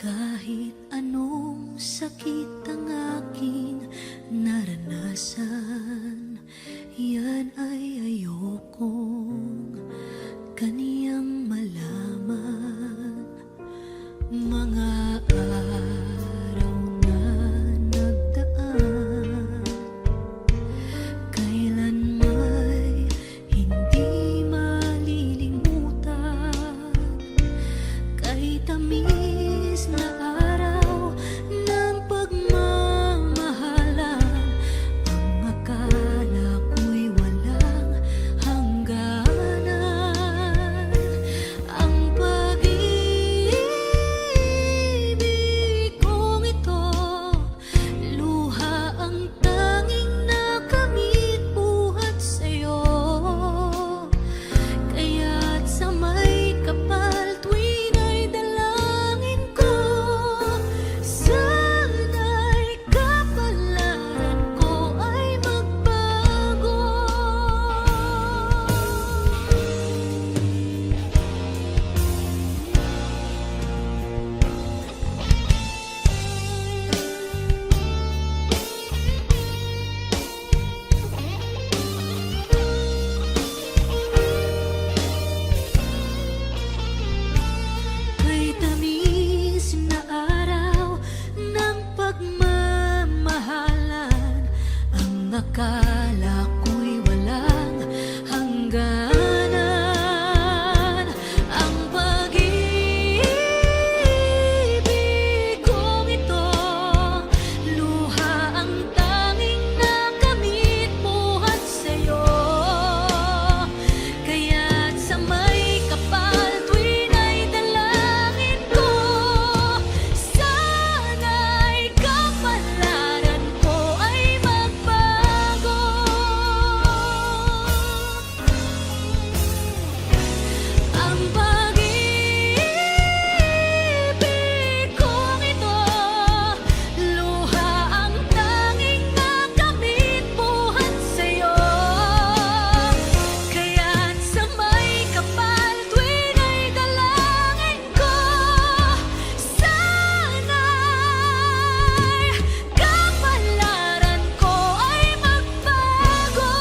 Kahit anong sakit ang aking naranasan, yan ay ayokong kaniyang malaman. Mga araw na nagdaan, kailan may hindi malilimutan. Kay tamis na araw ng pagmamahalan, ang akala ko'y walang hangganan. Ang pag-ibig kong ito, luha ang tanging nakamit buhat sa'yo. Kaya't sa may kapal tuwing ay dalangin ko, sana'y kapalaran ko ay magbago. Kay tamis na araw ng pagmamahalan, ang akala ko'y walang hangganan. Ang pag-ibig kong ito, luha ang tanging nakamit buhat sa'yo. Kaya't sa may kapal tuwing ay dalangin ko, sana'y kapalaran ko ay magbago. Ang pag-ibig kong ito, luha ang tanging nakamit buhat sa'yo. Kaya't sa may kapal tuwing ay dalangin ko, sana'y kapalaran ko ay magbago.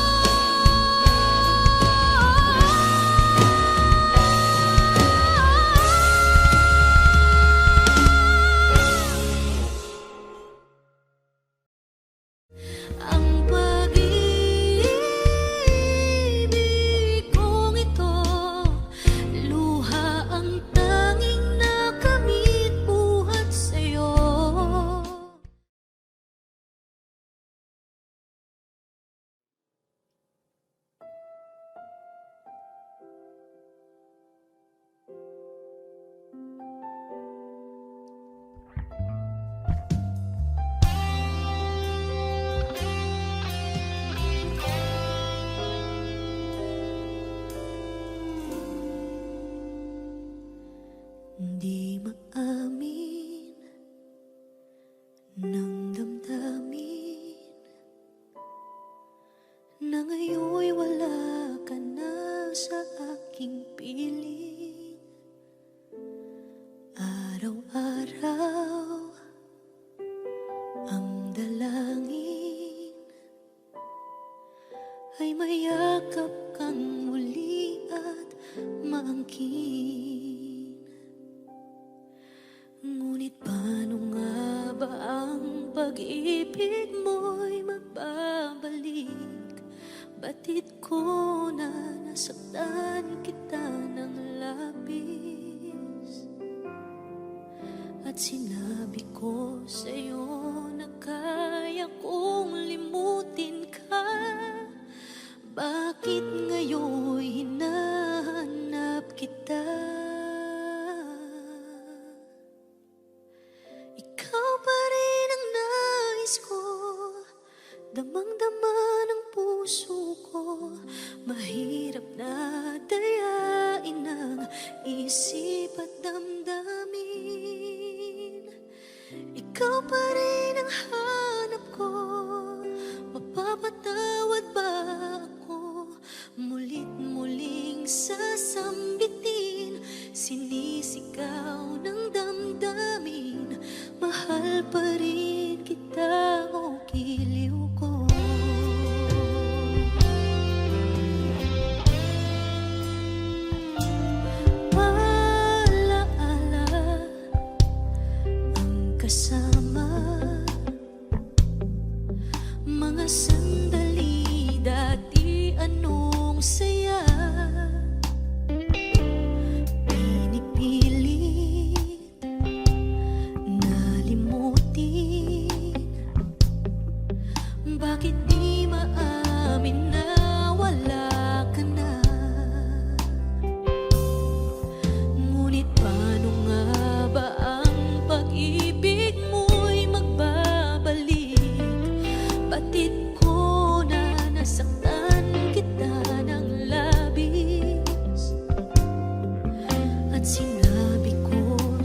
Ang pag-ibig kong ito, luha ang tanging nakamit buhat sa'yo. Di maamin ng damdamin na ngayon'y wala ka na sa aking piling. Araw-araw ang dalangin ay mayakap kang muli at maangkin. Ngunit paano nga ba ang pag-ibig mo'y magbabalik? Batid ko na nasaktan kita ng labis, at sinabi ko sa'yo na kaya kong limutin ka. Bakit ngayon hinahanap kita? Ikaw pa rin ang nais ko, damang-dama ng puso ko. Mahirap na dayain ang isip at damdamin. Ikaw pa rin ang hanap ko, mapapatawad ba ako? Mulit muling sasambitin, sinisigaw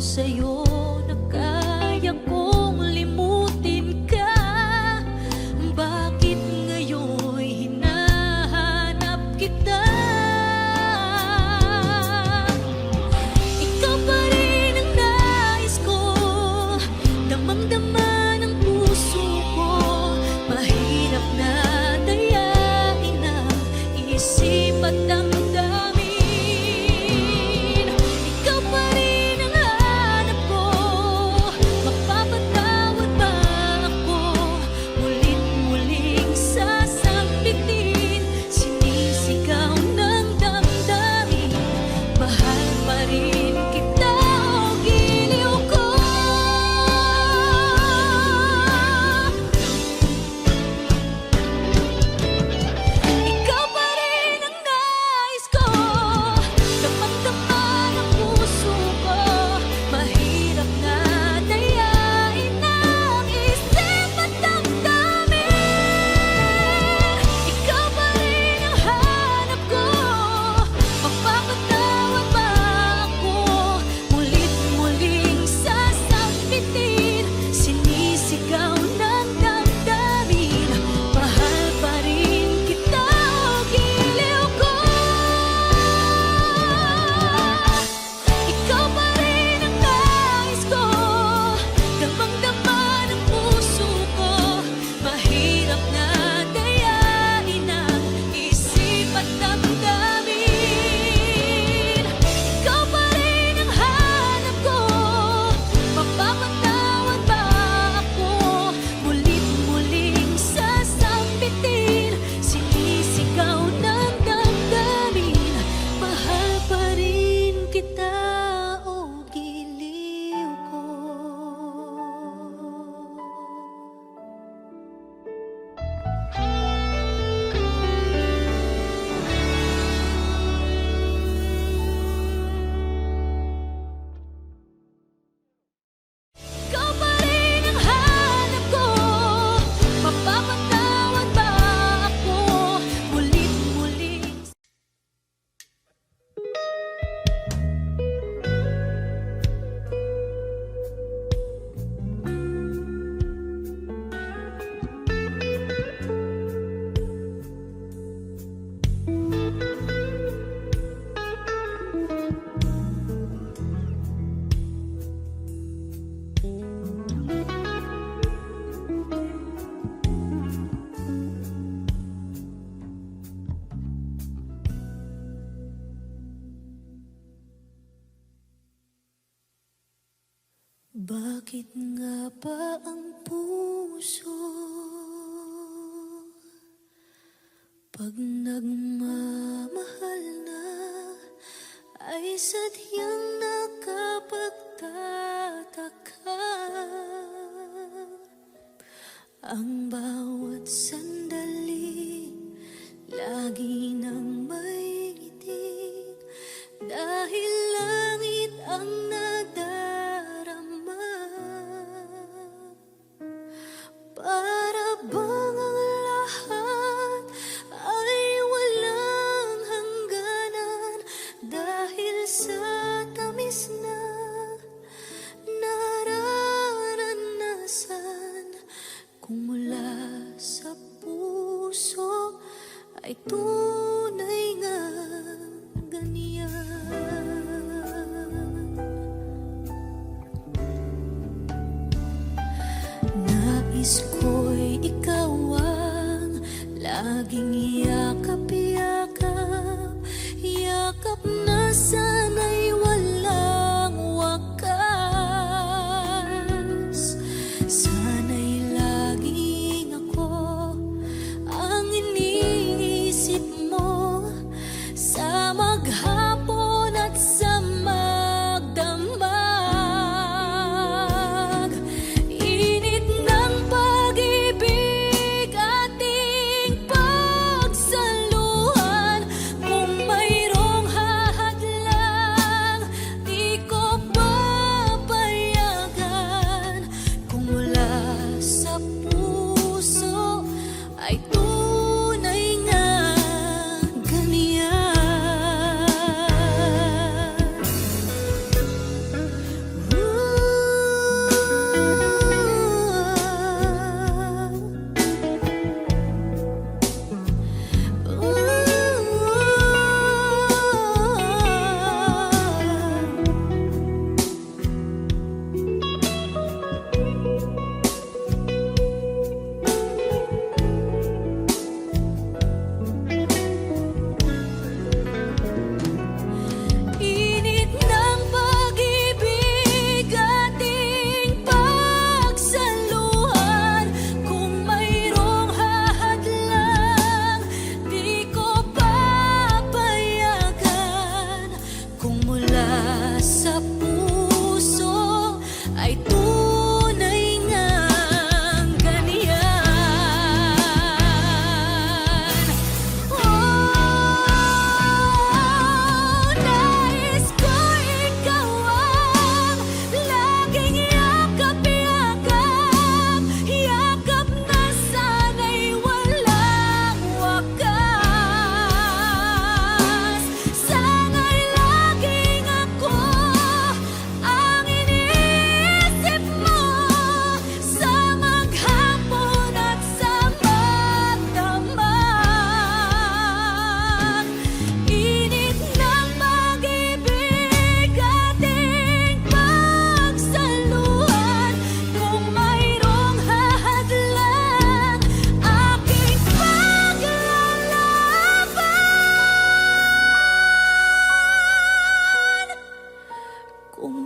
sa'yo na kaya kong limutin ka. Bakit ngayon'y hinahanap kita? Ikaw pa rin ang nais ko, damang-dama ng puso ko. Mahirap na dayain ang isip at damdamin. Ikaw pa rin ang hanap ko, mapapatawad ba ako? Mulit-muling sasambitin, sinisigaw ng damdamin. Mahal pa rin kita o giliw ko. Ikaw pa rin ang nais ko, damang-dama ng puso ko. Mahirap na dayain ang isip at damdamin. Ikaw pa rin ang hanap ko, mapapatawad ba ako? Mulit-muling sasambitin, sinisigaw ng damdamin. Mahal pa rin kita o giliw ko. Ikaw pa rin ang nais ko, damang-dama ng puso ko. Mahirap na dayain ang isip at damdamin. Ikaw pa rin ang hanap ko, mapapatawad ba ako? Mulit-muling sasambitin, sinisigaw ng damdamin. Mahal pa rin kita o giliw ko. Ikaw pa rin ang hanap ko, mapapatawad ba ako? Mulit-muling bakit nga ba ang puso pag nagmamahal na ay sadyang nakapagtataka? Ang bawat sandali lagi nang may ngiti, dahil langit ang nadarama. Para bang ang lahat ay walang hangganan, dahil sa tamis na nararanasan. Kung mula sa puso ay tunay nga ganyan. Nais ko'y ikaw ang laging yakap-yakap, yakap na sana'y walang wakas. Sana'y laging ako ang iniisip mo, sa maghapon at sa magdamag. Init ng pag-ibig ating pagsaluhan, kung mayroong hahadlang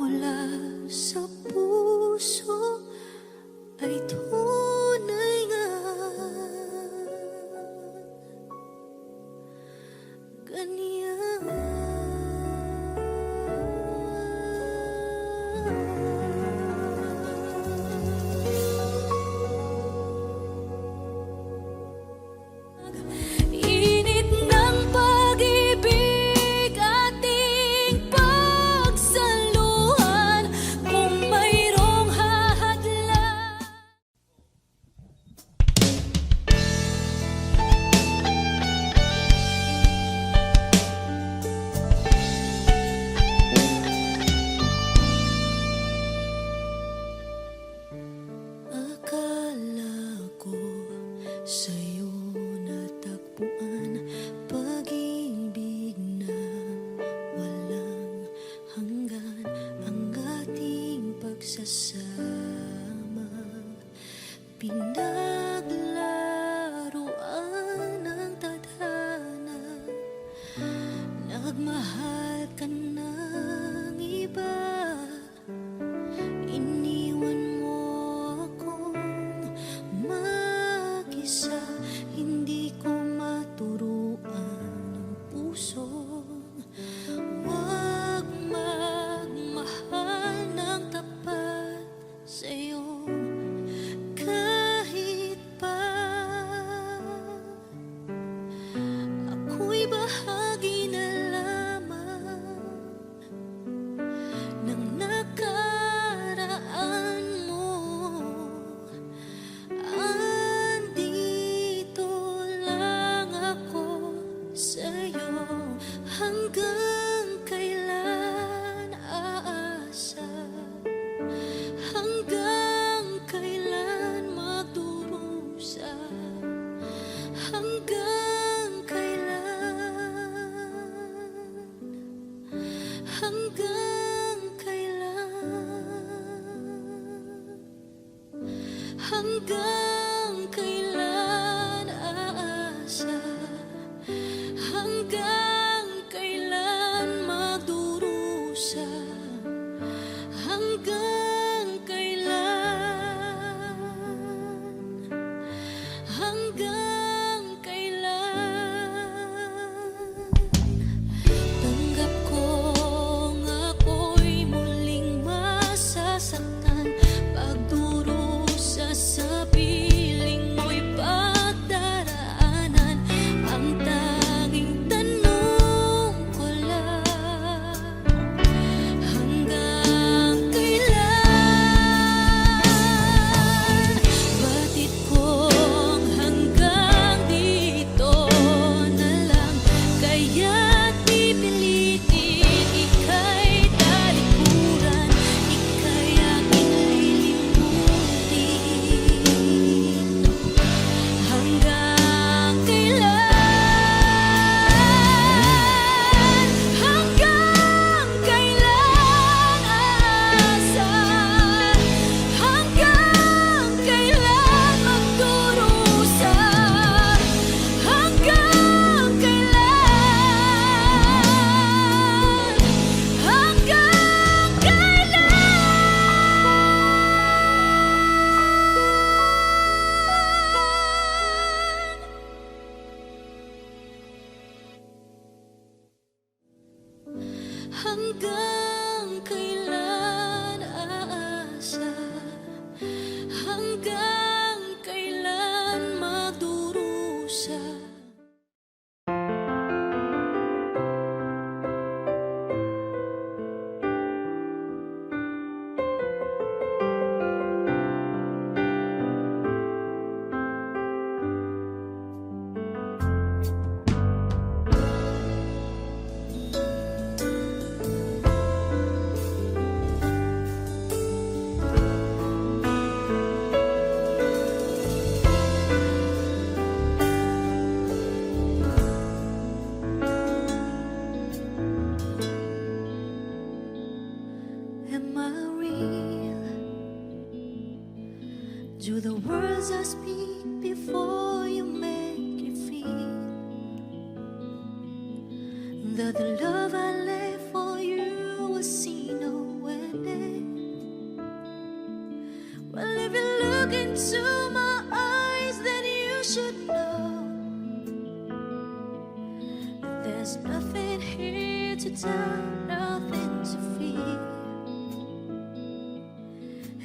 mula sa puso ay tunay nga. Ganyan. Init ng pag-ibig ating pagsaluhan, kung mayroong hahadlan. Akala ko sa'yo natagpuan pag-ibig na walang hanggan, ang ating pagsasama pinaglaruan ng tadhana. Nagmahal ka ng iba, iniwan mo akong mag-isa. Hindi ko maturuan ng pusong wag magmahal ng tapat sa'yo. Kahit pa ako'y bahagi na lamang ng nakaraan mo, andito lang ako sa'yo. Hanggang kailan aasa, hanggang kailan magdurusa, hanggang kailan, hanggang kailan, hanggang kailan aasa, hanggang kailan magdurusa, hanggang kailan, hanggang kailan. Tanggap kong ako'y muling masasaktan, pagdurusa sa piling mo'y pagdaraanan. Ang tanging tanong ko lang, hanggang kailan? Batid kong hanggang dito na lang, kaya't pipilitin ika'y talikuran, ika'y aking lilimutin. Hanggang kailan? Hanggang kailan aasa? Hanggang kailan magdurusa? Hanggang kailan? Hanggang kailan? Hanggang kailan aasa? Hanggang kailan magdurusa? Am I real? Do the words I speak before you make you feel that the love I left for you was seen nowhere look into my eyes, then you should know that there's nothing here to tell, nothing to fear.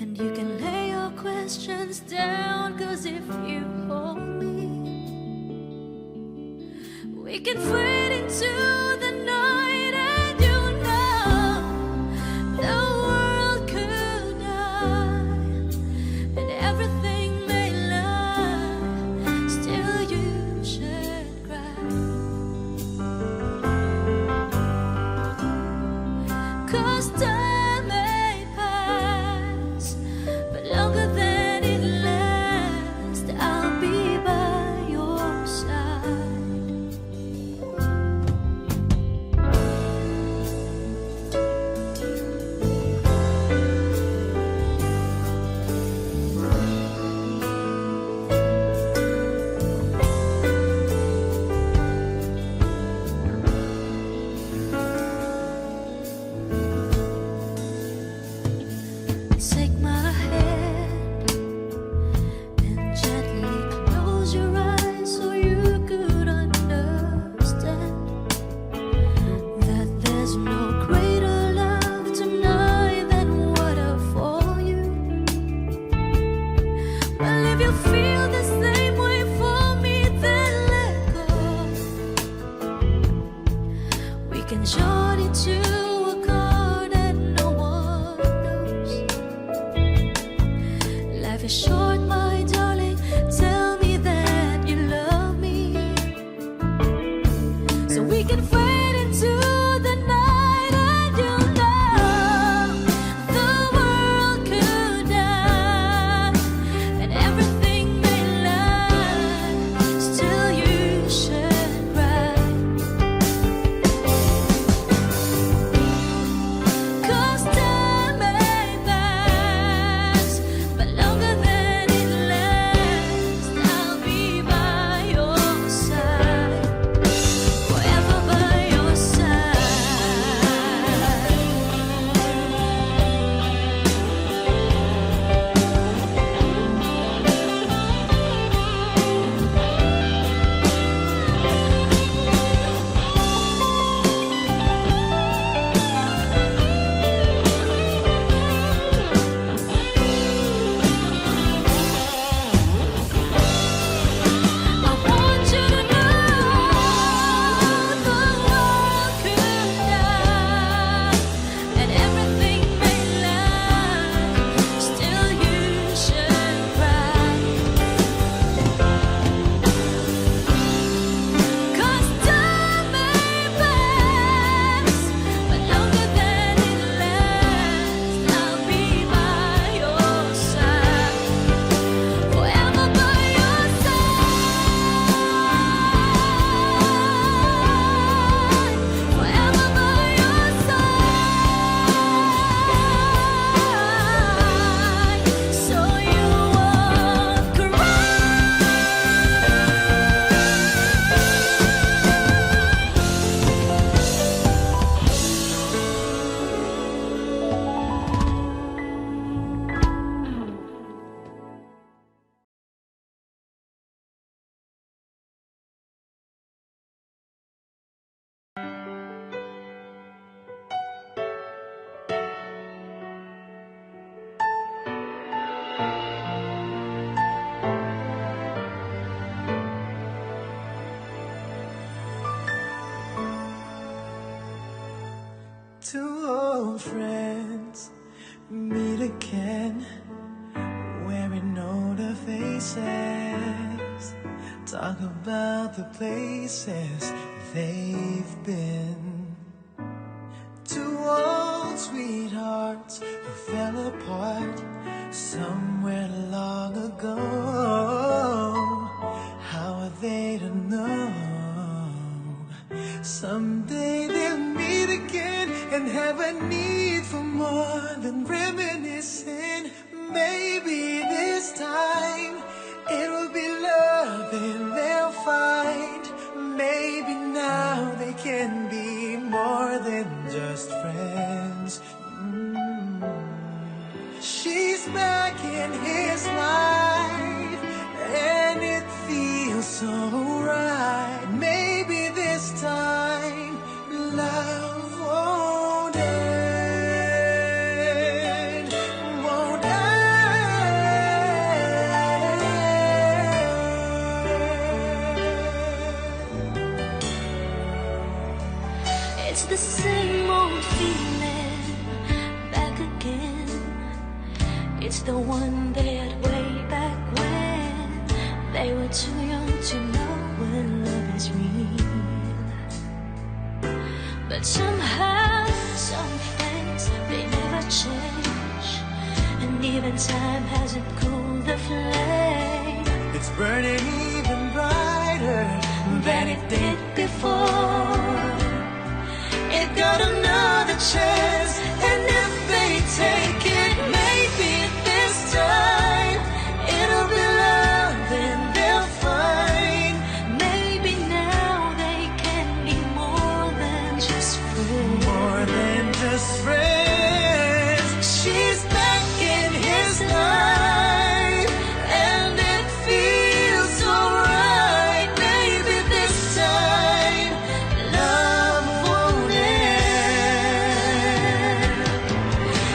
And you can lay your questions down, 'cause if you hold me, we can fade into the night, and you know the world could die and everything may lie, still you should cry. 'Cause time may pass, but longer than it lasts, I'll be by your side. Take my hand and gently close your eyes, so you could understand that there's no greater love tonight than what I for you. Well, if you feel the same way for me, then let go. We can join into a chord and no one knows. Life is short, my darling. Tell me that you love me, so we can fade into the night, and you know the world could die and everything may lie, still you should cry. 'Cause time may pass, but longer than it lasts, I'll be by your side, forever by your I want you to know the world could die and everything may lie, still you should cry. 'Cause time may pass, but longer than it lasts, I'll be by your side, forever by your side, forever by your side, so you won't cry. Two old friends meet again, wearing older faces. Talk about the places they've been. Two old sweethearts who fell apart somewhere long ago. How are they to know? Someday they'll meet again and have a need for more than reminiscing. Maybe this time it'll be love and they'll find. Maybe now they can be more than just friends. She's back in his life. the same old feeling back again. It's the one they had way back when they were too young to know when love is real. But somehow, some things, they never change. And even time hasn't cooled the flame. It's burning even brighter Than it did before. It got another chance, and if they take it, maybe this time it'll be love and they'll find. Maybe now they can be more than just friends. more than just friends. She's back in his life, and it feels so right. Maybe this time love won't end.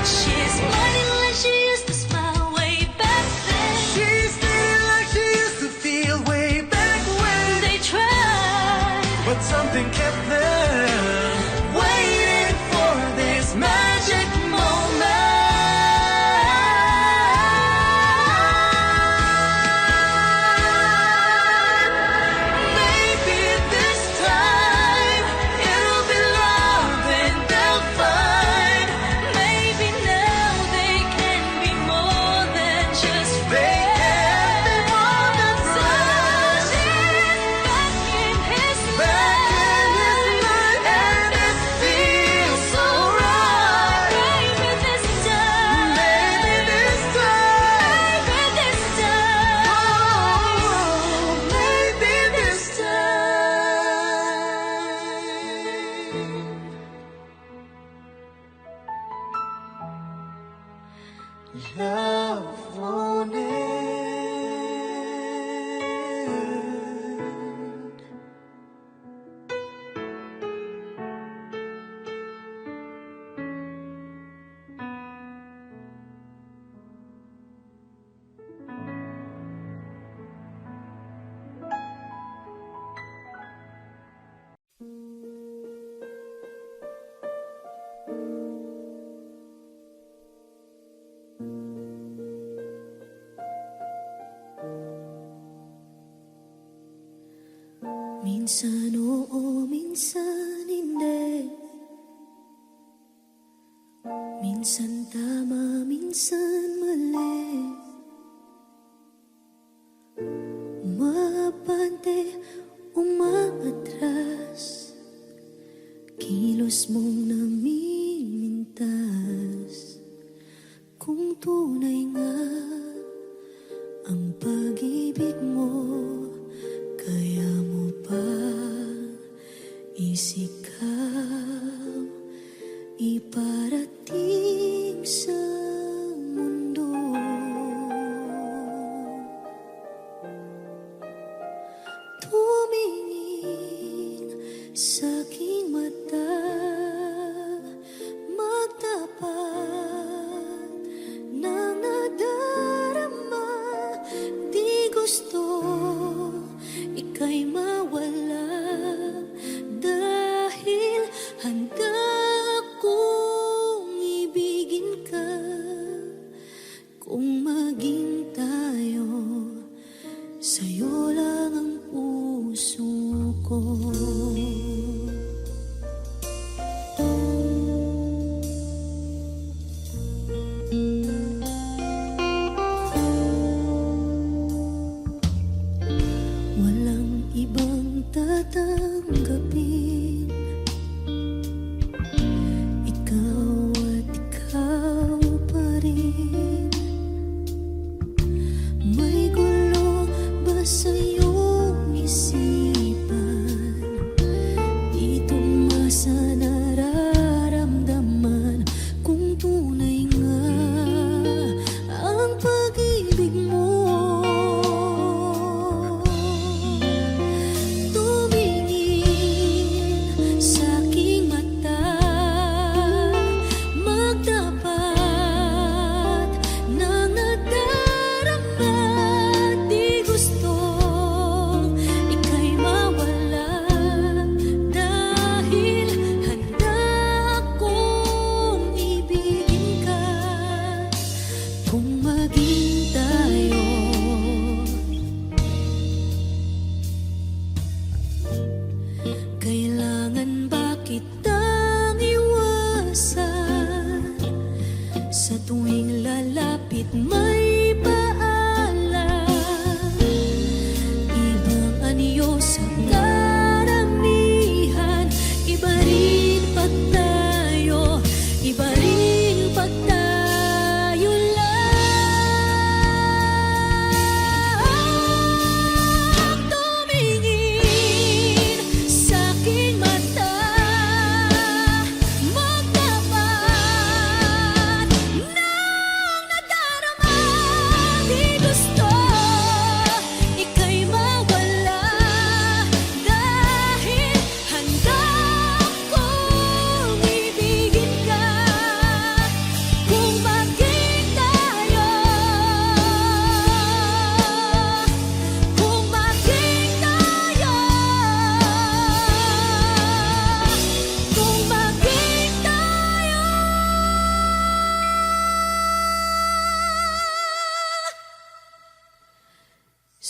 She's smiling like she used to smile way back then. She's feeling like she used to feel way back when. They tried, But something kept them waiting for this magic moment. Maybe this time it'll be love and they'll find. Maybe now they can be more than just friends. So she's back in his life, and it feels so right. Maybe this time, maybe this time, maybe this time, maybe this time. love won't end. Minsan oo, minsan hindi. Minsan tama, minsan mali. Umabante, umaatras. Kilos mong namimintas. Kung tunay nga ang pag-ibig mo, kaya mo pa isikap iparating sa mundo. Tumingin sa aking mata, magtapat ng nadarama. Di gusto ika'y mawala, dahil handa akong ibigin ka. Kung maging tayo, sa'yo lang ang puso ko. Walang ibang tatanggapin, ikaw at ikaw pa rin. May gulo ba sa iyong isipan?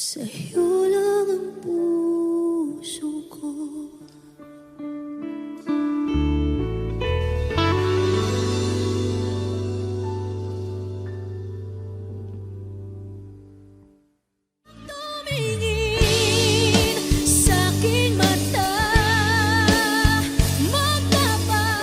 Sa'yo lang ang puso ko. Tumingin sa'king mata, magtapat.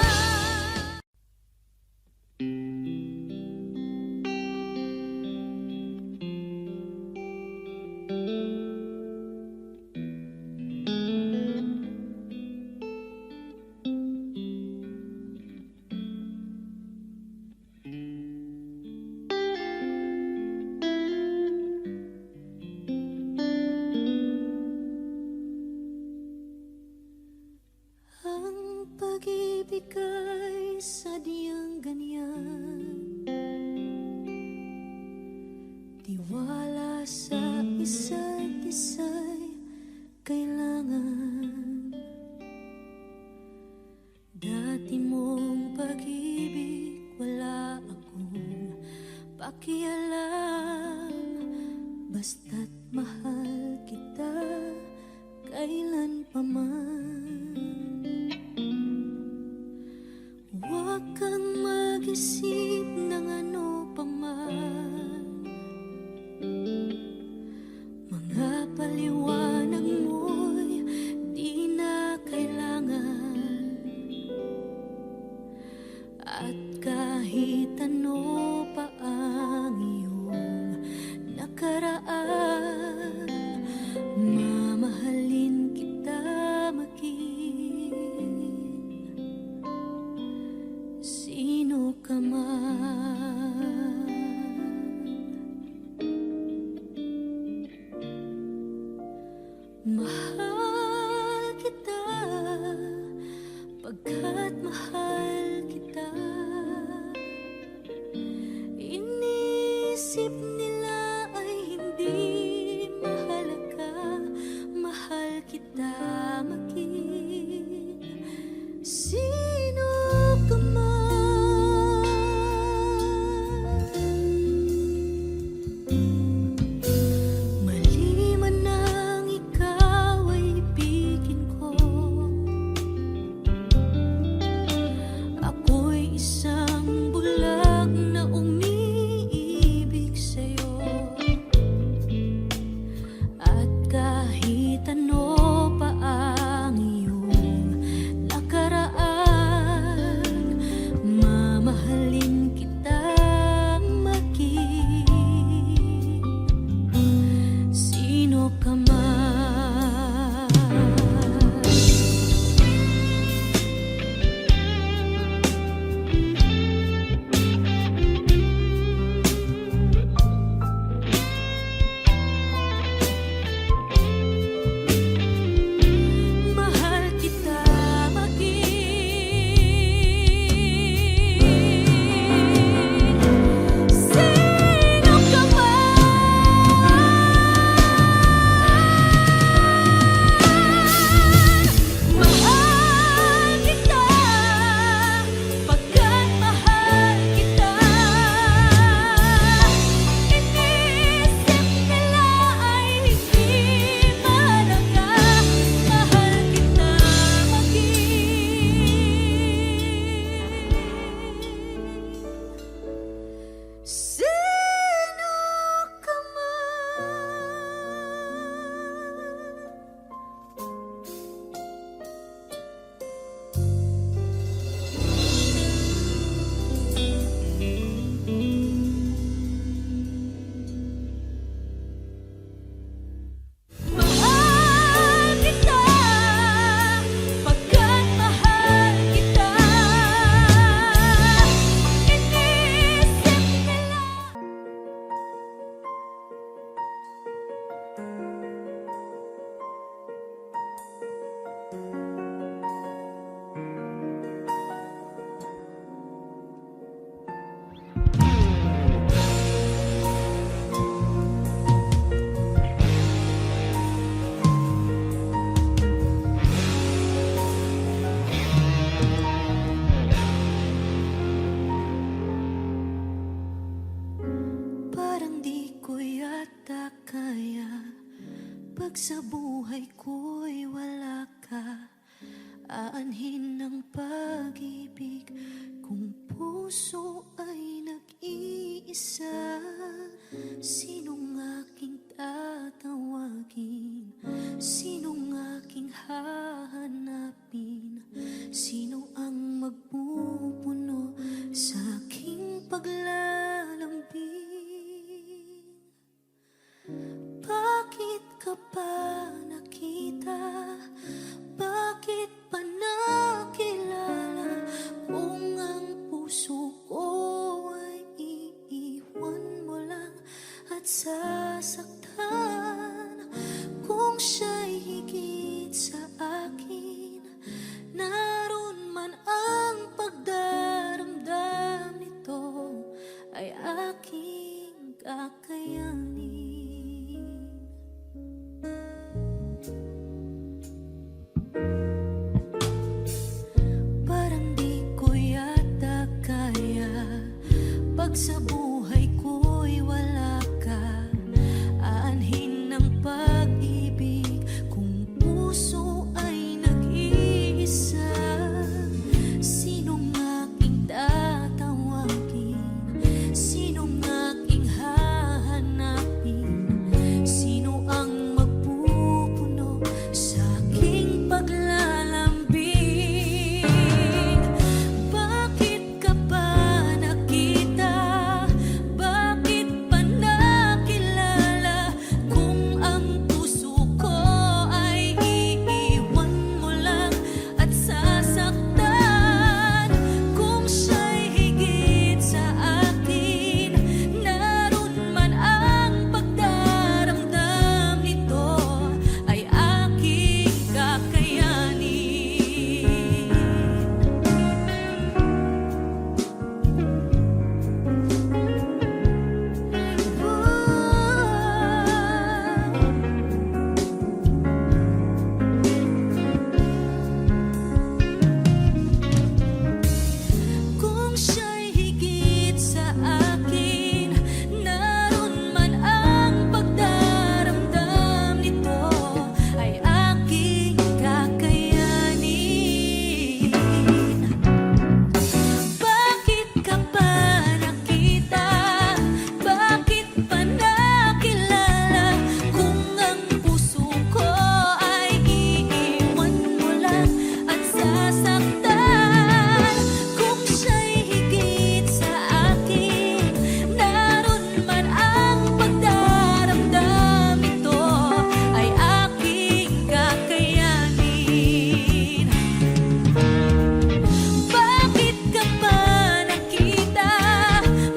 Ang pag-ibig ay sadyang ganyan, tiwala sa isa't isa'y kailangan. Dati mong pag-ibig, wala akong pakialam, basta't mahal kita kailan pa man. Huwag kang mag-isip ng ano pa man, mga paliwanag mo'y di na kailangan. At kahit ano pa ang iyong nakaraan, mamahalin kita maging sino ka man. Mahal kita pagkat mahal kita. Inisip nila ay hindi mahalaga, mahal kita maging sino ka man. Mali man ang ikaw ay ibigin ko, ako'y isang bulag na umiibig sa'yo. At kahit ano pa ang iyong nakaraan, mamahalin kita maging sino ka man. Mahal kita maging sino ka man. Mahal kita pagkat mahal kita. Inisip nila ay hindi mahalaga, mahal kita maging sino ka man. Mahal kita pagkat mahal kita. Inisip nila. Parang di ko yata kaya Pag sa buhay ko'y wala ka, aanhin ng pag-ibig kung puso ay nag-iisa. Sinong aking tatawagin? Sinong aking hahanapin? Sino ang magpupuno sa aking paglalambing? Bakit ka pa nakita? Bakit pa nakilala? Kung ang puso ko ay iiwan mo lang at sasaktan. Kung siya'y higit sa akin, naroon man ang pagdaramdam nito ay aking kakayanin. Parang di ko yata kaya pag sa buhay ko'y wala ka, aanhin ng pag-ibig kung puso ay nag-iisa. Sinong aking tatawagin? Sinong aking hahanapin? Sino ang magpupuno sa aking paglalambing? Bakit ka pa nakita? Bakit pa nakilala? Kung ang puso ko ay iiwan mo lang at sasaktan. Kung siya'y higit sa akin, naroon man ang pagdaramdam nito ay aking kakayanin. Kung siya'y higit sa akin, naroon man ang pagdaramdam nito ay aking kakayanin. Bakit ka pa nakita? Bakit pa nakilala? Kung ang puso ko ay iiwan mo lang at sasaktan. Kung siya'y higit sa akin, naroon man ang pagdaramdam nito ay aking kakayanin. Bakit ka pa nakita?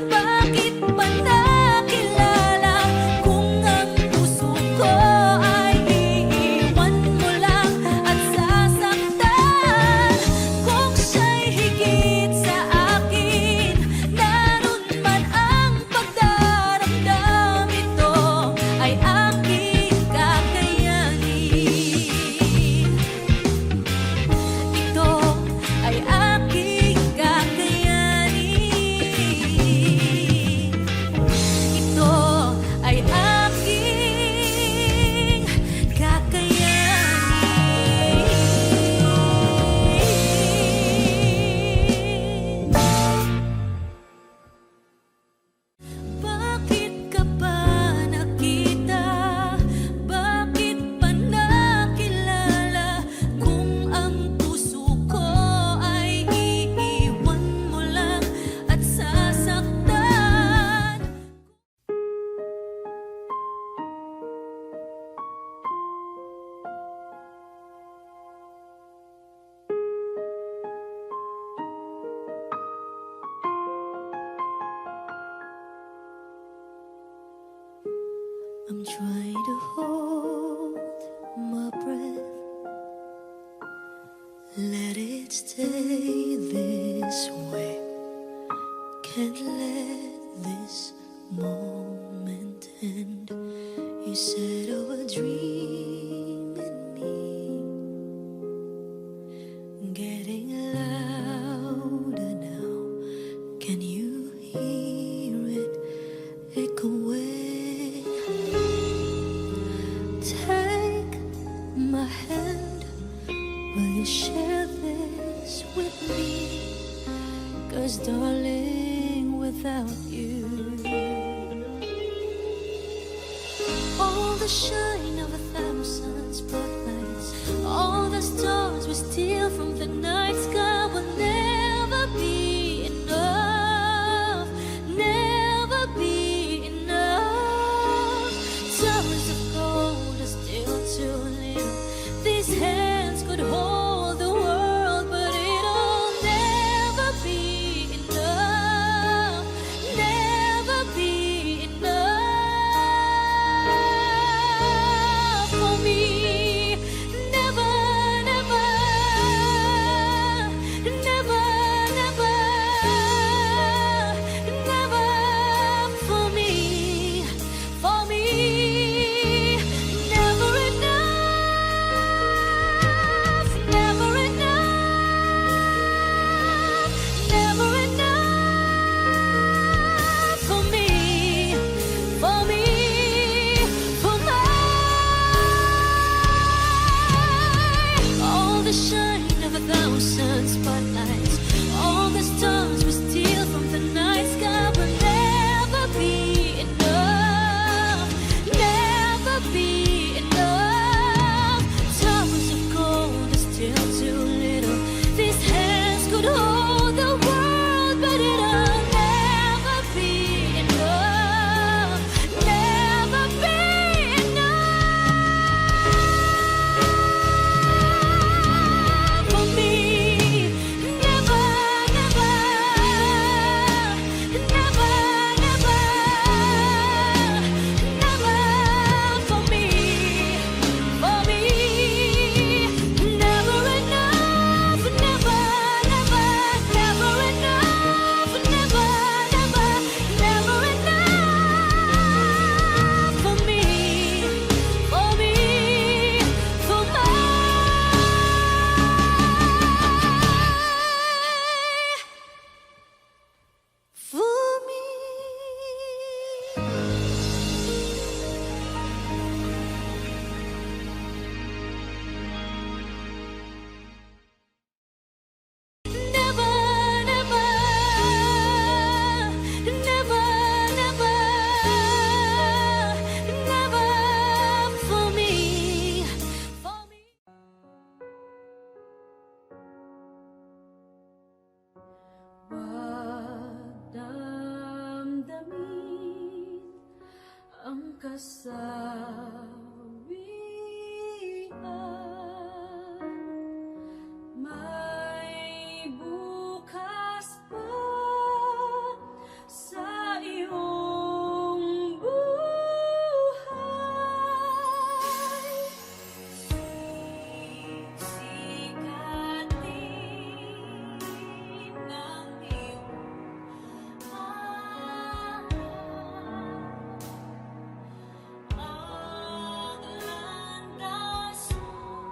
Bakit pa nakilala? Kung ang puso ko ay iiwan mo lang at sasaktan. Kung siya'y higit sa akin, naroon man ang pagdaramdam nito ay aking kakayanin. Ito ay aking kakayanin. Ito ay aking kakayanin. Bakit ka pa nakita? Bakit pa nakilala? Kung ang puso ko ay iiwan mo lang at sasaktan. I'm trying to hold my breath, let it stay this way. Can't let this moment end. You said of a dream in me, getting louder now. Can you hear it echoing? Take shine of 1,000 spotlights, all the stars we steal from the night sky will never be enough, never be enough. Towers of gold are still too little. These hands could hold the world, but it'll never be enough, never be enough for me. Never, never, never, never, never for me, for me. Never enough, never enough, never enough for me, for me, for mine. All the shine of 1,000 spotlights, all the stars we steal from the night sky will never be enough, never be enough. Towers of gold are still too little. These hands could hold the world, but it'll never be enough, never be enough for me. Never, never, never, never, never for me, for me. Never enough, never, never, never enough, never, never, never enough for me, for me, for never, never, never, never, never for me, for me. Wag damdamin ang kasawian, may bukas pa sa iyong buhay. Sikatin ng iyong ang landas mo.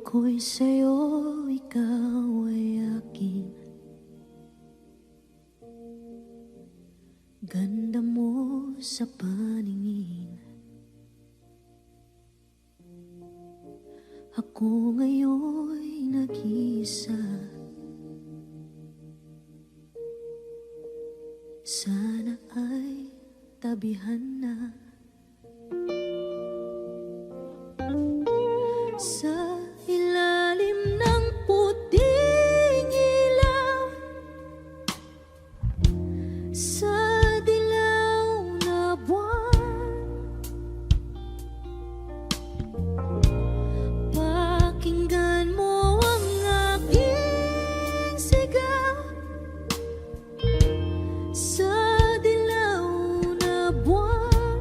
ako'y sa'yo, ikaw ay akin. Ganda mo sa paningin. Ako ngayon'y nag-iisa. Sana ay tabihan na. Sa ilalim ng puting ilaw, sa dilaw na buwan, pakinggan mo ang aking sigaw. Sa dilaw na buwan,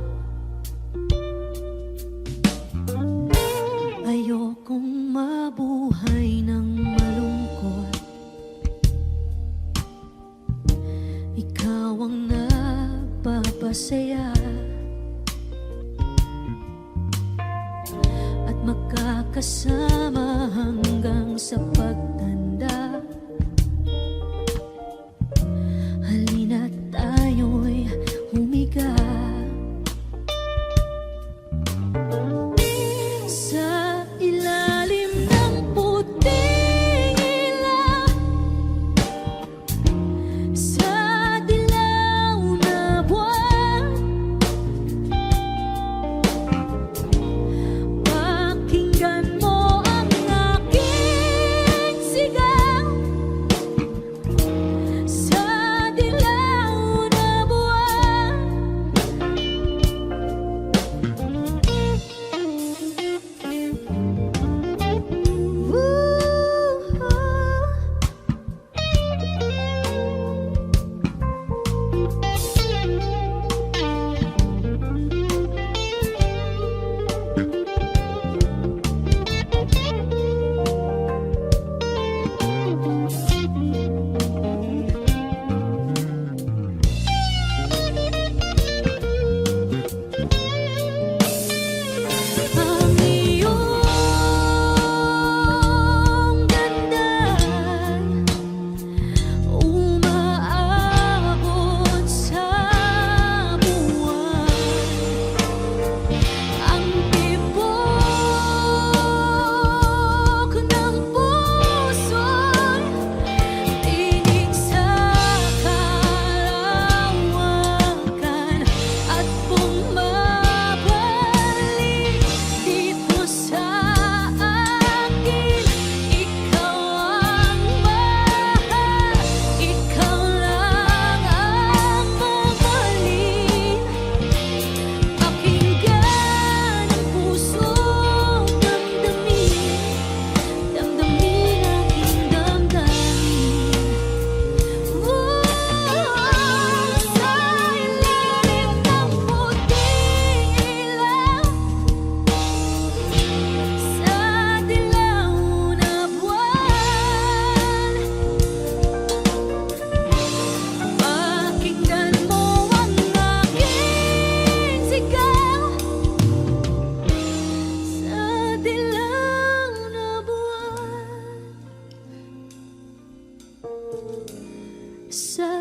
ayokong mabuhay ng malungkot. Ikaw ang nagpapasaya at makakasama hanggang sa pagtanda. Halina't tayo'y humiga sa ilalim ng puting ilaw, sa dilaw na buwan. Pakinggan mo ang aking sigaw. Sa dilaw na buwan, ang iyong ganda'y umaabot sa buwan. Ang tibok ng puso'y tinig sa kalawakan at bumabalik dito sa akin. Ikaw ang mahal, ikaw lang ang mamahalin. Pakinggan ang puso, damdamin, damdamin aking damdamin. Sa ilalim ng puting ilaw, sa dilaw na buwan, pakinggan mo ang aking sigaw. Sa dilaw na buwan, sa